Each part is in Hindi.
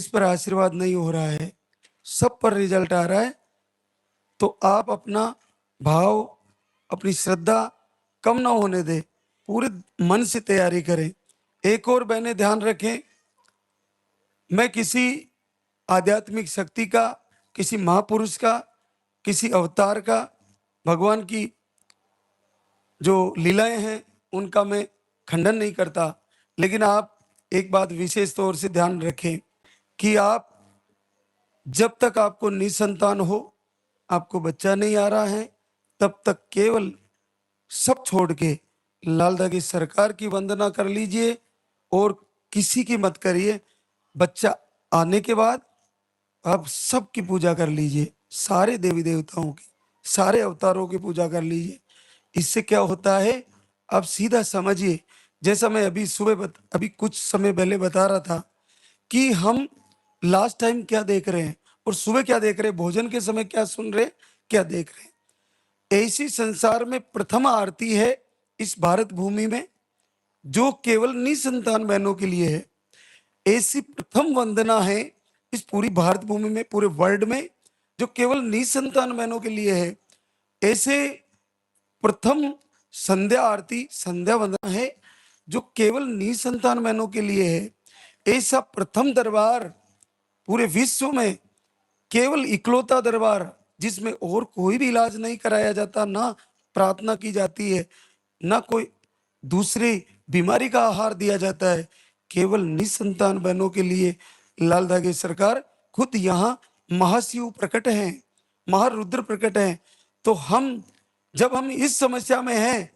इस पर आशीर्वाद नहीं हो रहा है, सब पर रिजल्ट आ रहा है, तो आप अपना भाव, अपनी श्रद्धा कम ना होने दें, पूरे मन से तैयारी करें। एक और बहनें ध्यान रखें, मैं किसी आध्यात्मिक शक्ति का, किसी महापुरुष का, किसी अवतार का, भगवान की जो लीलाएं हैं उनका मैं खंडन नहीं करता, लेकिन आप एक बात विशेष तौर से ध्यान रखें कि आप जब तक आपको निसंतान हो, आपको बच्चा नहीं आ रहा है, तब तक केवल सब छोड़ के लाल धागे सरकार की वंदना कर लीजिए और किसी की मत करिए। बच्चा आने के बाद आप सबकी पूजा कर लीजिए, सारे देवी देवताओं की, सारे अवतारों की पूजा कर लीजिए। इससे क्या होता है, आप सीधा समझिए। जैसा मैं अभी कुछ समय पहले बता रहा था कि हम लास्ट टाइम क्या देख रहे हैं और सुबह क्या देख रहे हैं, भोजन के समय क्या सुन रहे हैं, क्या देख रहे हैं। ऐसी संसार में प्रथम आरती है इस भारत भूमि में, जो केवल निसंतान बहनों के लिए है। ऐसी प्रथम वंदना है इस पूरी भारत भूमि में, पूरे वर्ल्ड में, जो केवल निसंतान बहनों के लिए है। ऐसे प्रथम संध्या आरती, संध्या वंदना है जो केवल निसंतान बहनों के लिए है। ऐसा प्रथम दरबार पूरे विश्व में, केवल इकलौता दरबार जिसमें और कोई भी इलाज नहीं कराया जाता, ना प्रार्थना की जाती है, ना कोई दूसरी बीमारी का आहार दिया जाता है, केवल निसंतान बहनों के लिए लाल धागे सरकार खुद यहाँ महाशिव प्रकट हैं, महारुद्र प्रकट हैं। तो जब हम इस समस्या में हैं,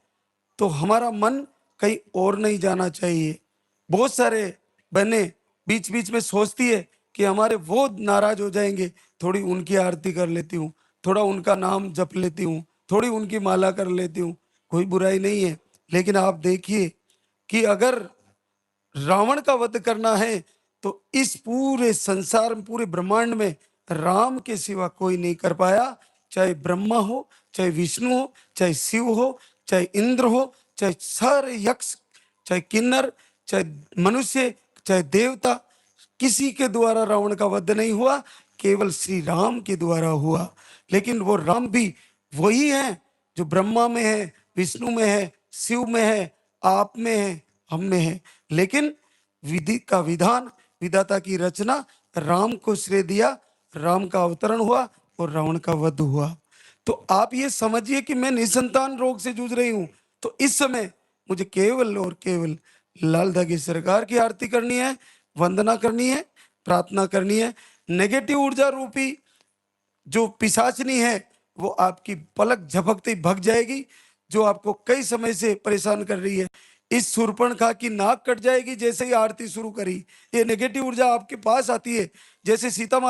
तो हमारा मन कहीं और नहीं जाना चाहिए। बहुत सारे बहने बीच बीच में सोचती है कि हमारे वो नाराज हो जाएंगे, थोड़ी उनकी आरती कर लेती हूँ, थोड़ा उनका नाम जप लेती हूँ, थोड़ी उनकी माला कर लेती हूँ, कोई बुराई नहीं है। लेकिन आप देखिए कि अगर रावण का वध करना है, तो इस पूरे संसार में, पूरे ब्रह्मांड में राम के सिवा कोई नहीं कर पाया। चाहे ब्रह्मा हो, चाहे विष्णु हो, चाहे शिव हो, चाहे इंद्र हो, चाहे सारे यक्ष, चाहे किन्नर, चाहे मनुष्य, चाहे देवता, किसी के द्वारा रावण का वध नहीं हुआ, केवल श्री राम के द्वारा हुआ। लेकिन वो राम भी वही है जो ब्रह्मा में है, विष्णु में है, शिव में है, आप में है, हम में है। लेकिन विधि का विधान, विधाता की रचना, राम को श्रेय दिया, राम का अवतरण हुआ और रावण का वध हुआ। तो आप ये समझिए कि मैं निसंतान रोग से जूझ रही हूं, तो इस समय मुझे केवल और केवल लाल धागे सरकार की आरती करनी है, वंदना करनी है, प्रार्थना करनी है। नेगेटिव ऊर्जा रूपी जो पिशाचनी है, वो आपकी पलक झपकते ही भग जाएगी, जो आपको कई समय से परेशान कर रही है। इस शूर्पणखा की नाक कट जाएगी जैसे ही आरती शुरू करी। ये नेगेटिव ऊर्जा आपके पास आती है, जैसे सीता